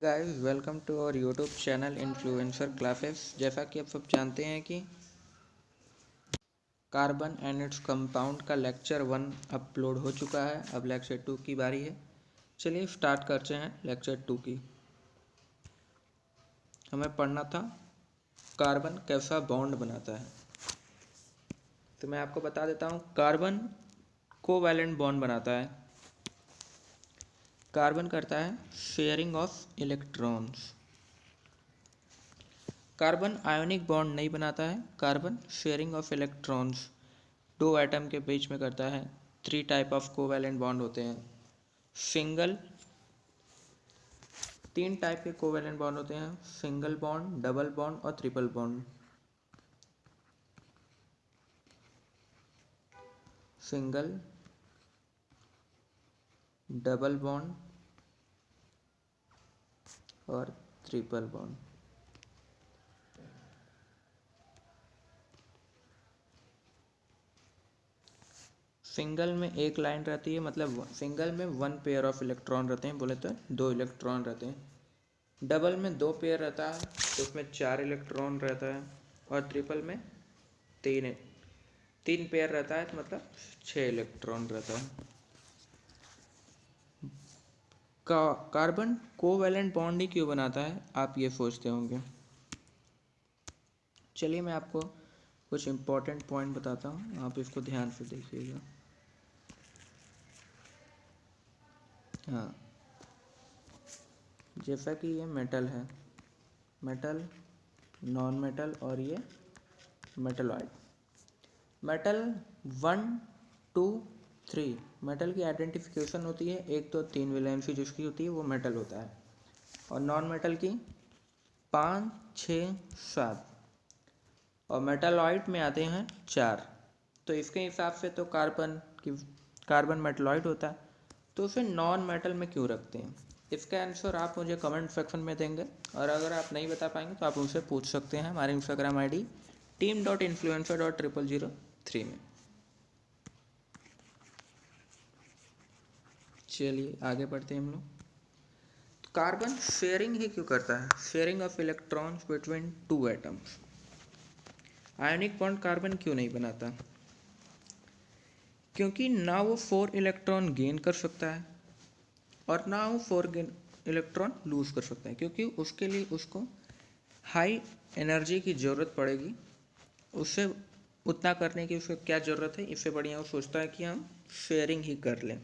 Guys welcome to our YouTube channel influencer classes. जैसा कि आप सब जानते हैं कि कार्बन एंड इट्स कंपाउंड का लेक्चर 1 अपलोड हो चुका है। अब लेक्चर 2 की बारी है। चलिए स्टार्ट करते हैं लेक्चर 2 की। हमें पढ़ना था कार्बन कैसा बॉन्ड बनाता है। तो मैं आपको बता देता हूँ, कार्बन कोवैलेंट बॉन्ड बनाता है। कार्बन करता है sharing of electrons. Carbon ionic bond नहीं बनाता है। कार्बन शेयरिंग ऑफ इलेक्ट्रॉन्स दो एटम के बीच में करता है। 3 टाइप ऑफ कोवैलेंट बॉन्ड होते हैं। सिंगल 3 टाइप के कोवैलेंट बॉन्ड होते हैं, सिंगल बॉन्ड, डबल बॉन्ड और triple bond. Single, double bond और ट्रिपल बॉन्ड। सिंगल में एक लाइन रहती है, मतलब सिंगल में 1 पेयर ऑफ इलेक्ट्रॉन रहते हैं, बोले तो 2 इलेक्ट्रॉन रहते हैं। डबल में 2 पेयर रहता है तो उसमें 4 इलेक्ट्रॉन रहता है। और ट्रिपल में 3 पेयर रहता है तो मतलब 6 इलेक्ट्रॉन रहता है। कार्बन कोवैलेंट बॉन्ड ही क्यों बनाता है, आप ये सोचते होंगे। चलिए मैं आपको कुछ इम्पोर्टेंट पॉइंट बताता हूँ, आप इसको ध्यान से देखिएगा। हाँ, जैसा कि ये मेटल है, मेटल, नॉन मेटल और ये मेटलॉइड। मेटल 1 2 3 मेटल की आइडेंटिफिकेशन होती है। 1 2 3 वैलेंसी जिसकी होती है वो मेटल होता है। और नॉन मेटल की 5 6 7 और मेटलॉइड में आते हैं 4। तो इसके हिसाब से तो कार्बन मेटलॉइड होता है, तो उसे नॉन मेटल में क्यों रखते हैं। इसका आंसर आप मुझे कमेंट सेक्शन में देंगे, और अगर आप नहीं बता पाएंगे तो आप मुझसे पूछ सकते हैं हमारे इंस्टाग्राम ID team.influencer.003 में। चलिए आगे बढ़ते हैं हम लोग। तो कार्बन शेयरिंग ही क्यों करता है, sharing of electrons between 2 atoms. Ionic bond carbon क्यों नहीं बनाता, क्योंकि ना वो 4 इलेक्ट्रॉन गेन कर सकता है और ना वो 4 इलेक्ट्रॉन लूज कर सकता है, क्योंकि उसके लिए उसको हाई एनर्जी की ज़रूरत पड़ेगी। उससे उतना करने की उसको क्या ज़रूरत है, इससे बढ़िया वो सोचता है कि हम शेयरिंग ही कर लें,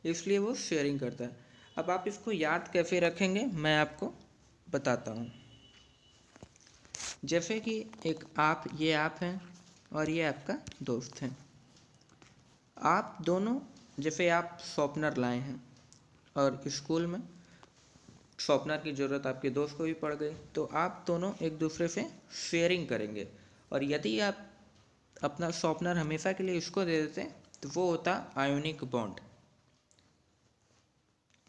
इसलिए वो शेयरिंग करता है। अब आप इसको याद कैसे रखेंगे मैं आपको बताता हूँ। जैसे कि ये आप हैं और ये आपका दोस्त है। आप दोनों, जैसे आप शॉर्पनर लाए हैं और स्कूल में शॉर्पनर की ज़रूरत आपके दोस्त को भी पड़ गई, तो आप दोनों एक दूसरे से शेयरिंग करेंगे। और यदि आप अपना शॉर्पनर हमेशा के लिए इसको दे देते तो वो होता ionic bond.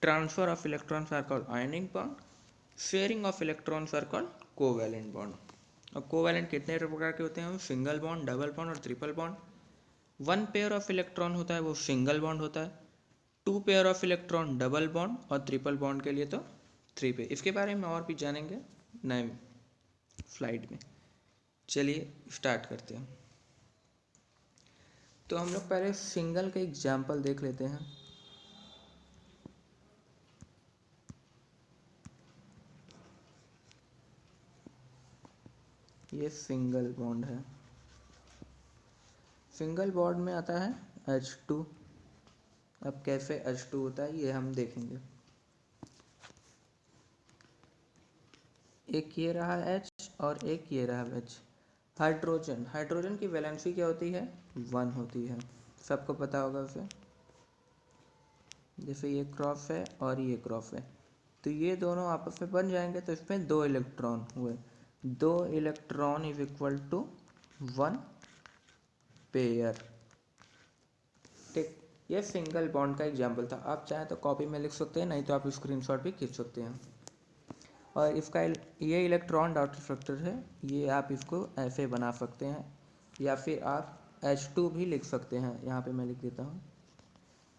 Transfer of electrons are called ionic bond, sharing of electrons are called covalent bond. और कोवैलेंट कितने प्रकार के होते हैं, सिंगल बॉन्ड, डबल बॉन्ड और triple bond. 1 pair of electron होता है वो सिंगल बॉन्ड होता है। 2 pair of electron double bond, और ट्रिपल बॉन्ड के लिए तो 3 पे। इसके बारे में और भी जानेंगे नए फ्लाइट में। चलिए स्टार्ट करते हैं। तो हम लोग पहले सिंगल का एग्जाम्पल देख लेते हैं। ये सिंगल बॉन्ड है। सिंगल बॉन्ड में आता है H2। अब कैसे H2 होता है ये हम देखेंगे। एक ये रहा H और एक ये रहा H। हाइड्रोजन की वैलेंसी क्या होती है, 1 होती है, सबको पता होगा उसे। जैसे ये क्रॉस है और ये क्रॉस है, तो ये दोनों आपस में बन जाएंगे, तो इसमें 2 इलेक्ट्रॉन हुए। 2 electron is equal to 1 pair. ठीक, ये सिंगल बॉन्ड का एग्जाम्पल था। आप चाहें तो कॉपी में लिख सकते हैं, नहीं तो आप स्क्रीनशॉट भी खींच सकते हैं। और इसका ये इलेक्ट्रॉन डॉट स्ट्रक्चर है, ये आप इसको ऐसे बना सकते हैं, या फिर आप H2 भी लिख सकते हैं। यहाँ पे मैं लिख देता हूँ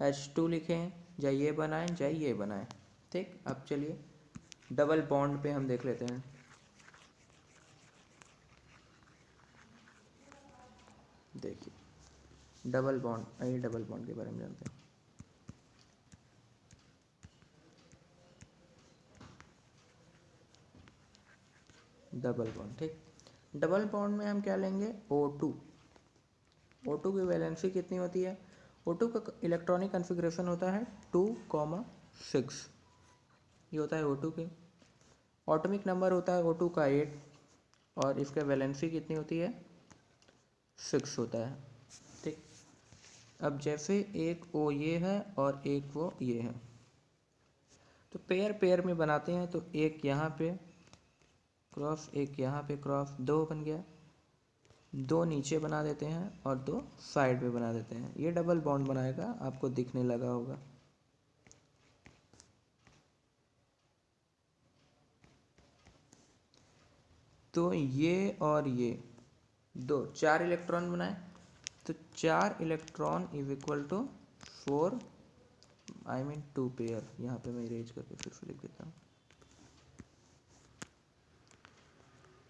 H2 लिखें, चाहे ये बनाएं चाहे ये बनाएं। ठीक, अब चलिए डबल बॉन्ड पे हम देख लेते हैं। देखिए डबल बॉन्ड, आइए डबल बॉन्ड के बारे में जानते हैं। डबल बॉन्ड, ठीक, डबल बॉन्ड में हम क्या लेंगे, O2। O2 की वैलेंसी कितनी होती है? O2 का इलेक्ट्रॉनिक कॉन्फ़िगरेशन होता है 2,6। ये होता है O2 के। एटॉमिक नंबर होता है O2 का 8 और इसका वैलेंसी कितनी होती है, 6 होता है। ठीक, अब जैसे एक O ये है और एक वो ये है, तो पेयर पेयर में बनाते हैं। तो एक यहाँ पे क्रॉस, एक यहाँ पे क्रॉस, 2 बन गया। 2 नीचे बना देते हैं और 2 साइड पे बना देते हैं। ये डबल बॉन्ड बनाएगा, आपको दिखने लगा होगा। तो ये और ये 4 इलेक्ट्रॉन बनाए, तो 4 electron is equal to 4, I mean 2 pair. यहाँ पे मैं इरेज करके फिर से लिख देता हूँ,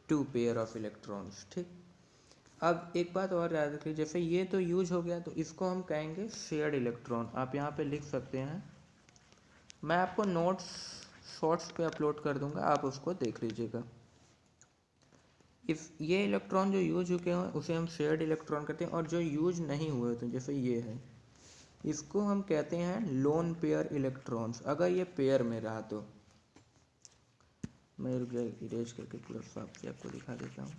2 पेयर ऑफ इलेक्ट्रॉन्स। ठीक, अब एक बात और याद रखिए, जैसे ये तो यूज हो गया, तो इसको हम कहेंगे शेयर्ड इलेक्ट्रॉन। आप यहाँ पे लिख सकते हैं, मैं आपको नोट्स शॉर्ट्स पे अपलोड कर दूंगा, आप उसको देख लीजिएगा। इफ ये इलेक्ट्रॉन जो यूज हो गए हैं उसे हम शेयर्ड इलेक्ट्रॉन कहते हैं, और जो यूज नहीं हुए तो जैसे ये है, इसको हम कहते हैं लोन पेयर इलेक्ट्रॉन्स, अगर ये पेयर में रहा तो। मैं इरेज करके पूरा साफ से आपको दिखा देता हूँ।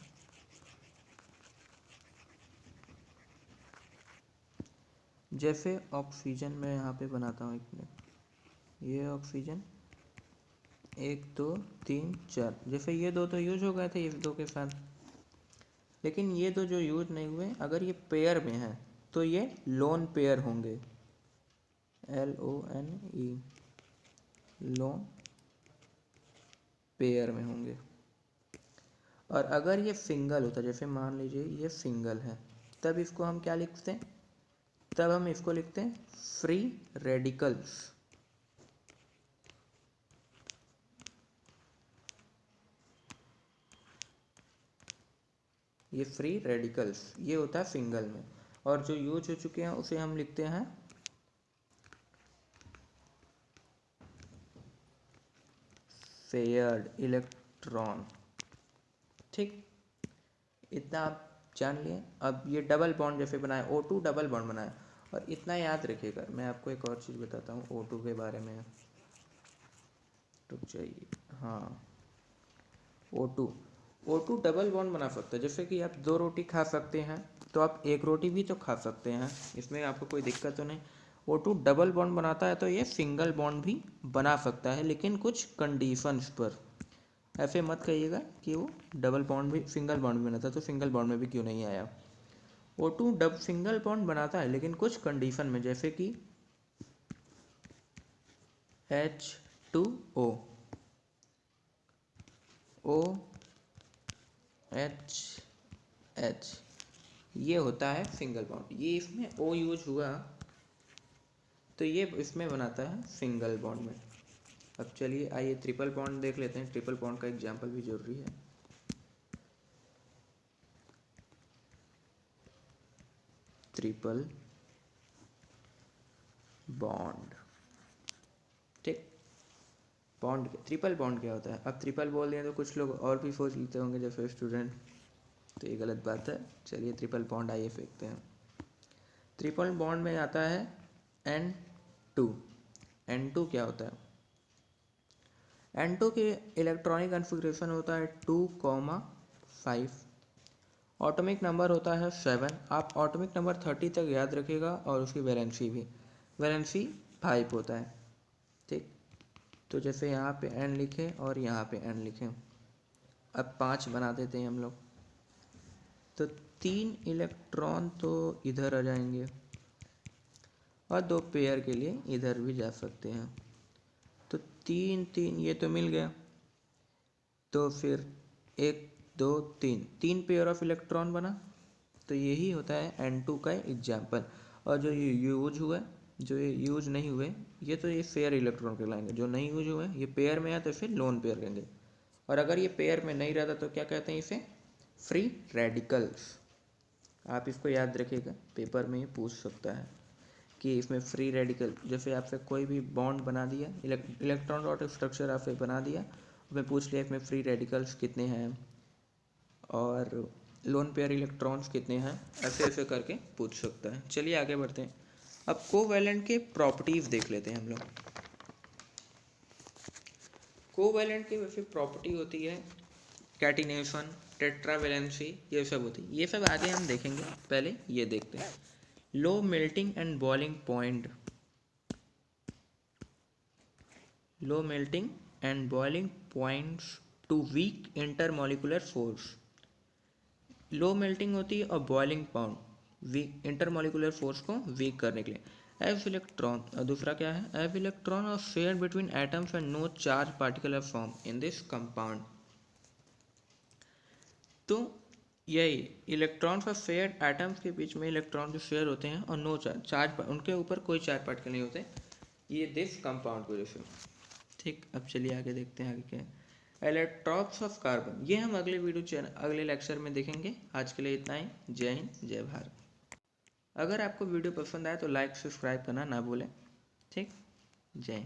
जैसे ऑक्सीजन मैं यहाँ पे बनाता हूँ, एक मिनट, ये ऑक्सीजन 1 2 3 4, जैसे ये 2 तो यूज हो गए थे इस 2 के साथ, लेकिन ये 2 जो यूज नहीं हुए, अगर ये पेयर में है तो ये लोन पेयर होंगे, LONE, लोन पेयर में होंगे। और अगर ये सिंगल होता, जैसे मान लीजिए ये सिंगल है, तब इसको हम क्या लिखते हैं, तब हम इसको लिखते हैं फ्री रेडिकल्स। ये फ्री रेडिकल्स, ये होता है सिंगल में, और जो यूज हो चुके हैं उसे हम लिखते हैं पेयर्ड इलेक्ट्रॉन। ठीक, इतना आप जान लिए। अब ये डबल बॉन्ड जैसे बनाए, O2 डबल बॉन्ड बनाए, और इतना याद रखिएगा, मैं आपको एक और चीज़ बताता हूँ O2 के बारे में, तो चाहिए, हाँ, O2 डबल बॉन्ड बना सकता है। जैसे कि आप 2 रोटी खा सकते हैं, तो आप 1 रोटी भी तो खा सकते हैं, इसमें आपको कोई दिक्कत तो नहीं। O2 डबल बॉन्ड बनाता है, तो ये सिंगल बॉन्ड भी बना सकता है, लेकिन कुछ कंडीशंस पर। ऐसे मत कहिएगा कि वो डबल बॉन्ड भी, सिंगल बॉन्ड भी बनाता, तो सिंगल बॉन्ड में भी क्यों नहीं आया। O2 डब सिंगल बॉन्ड बनाता है, लेकिन कुछ कंडीशन में, जैसे कि H2O, OHH, ये होता है सिंगल बॉन्ड। ये इसमें O यूज हुआ, तो ये इसमें बनाता है सिंगल बॉन्ड में। अब चलिए आइए ट्रिपल बॉन्ड देख लेते हैं। ट्रिपल बॉन्ड का एग्जाम्पल भी जरूरी है। ट्रिपल बॉन्ड, ठीक, बॉन्ड, ट्रिपल बॉन्ड क्या होता है? अब ट्रिपल बोल दिया तो कुछ लोग और भी सोच लेते होंगे जैसे स्टूडेंट, तो ये गलत बात है। चलिए ट्रिपल बॉन्ड आइए फेंकते हैं। ट्रिपल बॉन्ड में आता है N2। N2 क्या होता है? N2 के इलेक्ट्रॉनिक कॉन्फ़िगरेशन होता है 2,5, एटॉमिक नंबर होता है 7। आप एटॉमिक नंबर 30 तक याद रखिएगा, और उसकी वैलेंसी भी, वैलेंसी 5 होता है। ठीक, तो जैसे यहाँ पे N लिखे और यहाँ पे N लिखे, अब 5 बना देते हैं हम लोग, तो 3 इलेक्ट्रॉन तो इधर आ जाएंगे, और 2 पेयर के लिए इधर भी जा सकते हैं। तो 3 3 ये तो मिल गया, तो फिर 1 2 3 पेयर ऑफ इलेक्ट्रॉन बना। तो यही होता है N2 का एग्जाम्पल। और जो ये यूज हुआ जो ये यूज नहीं हुए ये तो ये फेयर इलेक्ट्रॉन कहलाएंगे, जो नहीं यूज हुए ये पेयर में है तो फिर लोन पेयर कहेंगे, और अगर ये पेयर में नहीं रहता तो क्या कहते हैं इसे, फ्री रेडिकल्स। आप इसको याद रखिएगा, पेपर में ये पूछ सकता है कि इसमें फ्री रेडिकल, जैसे आपसे कोई भी बॉन्ड बना दिया, इलेक्ट्रॉन डॉट स्ट्रक्चर आपसे बना दिया, उसमें पूछ लिया इसमें फ्री रेडिकल्स कितने हैं और लोन पेयर इलेक्ट्रॉन्स कितने हैं, ऐसे ऐसे करके पूछ सकता है। चलिए आगे बढ़ते हैं। अब कोवैलेंट के प्रॉपर्टीज देख लेते हैं हम लोग। कोवैलेंट की वैसे प्रॉपर्टी होती है कैटिनेशन, टेट्रावेलेंसी, ये सब होती है, ये सब आगे हम देखेंगे, पहले ये देखते हैं। Low melting and boiling point, low melting and boiling points to weak intermolecular force. Low melting होती है और boiling point weak intermolecular force को वीक करने के लिए। एज इलेक्ट्रॉन, और दूसरा क्या है, as electron are shared between atoms and no charge particle are form in this compound. तो यही इलेक्ट्रॉन्स और शेयर, एटम्स के बीच में इलेक्ट्रॉन जो शेयर होते हैं और नो चार्ज उनके ऊपर कोई चार्ज पार्टिकल नहीं होते, ये दिस कंपाउंड की वजह से। ठीक, अब चलिए आगे देखते हैं आगे क्या है। इलेक्ट्रॉन्स ऑफ कार्बन, ये हम अगले अगले लेक्चर में देखेंगे। आज के लिए इतना ही। जय हिंद, जय भारत। अगर आपको वीडियो पसंद आए तो लाइक सब्सक्राइब करना ना भूलें। ठीक, जय हिंद।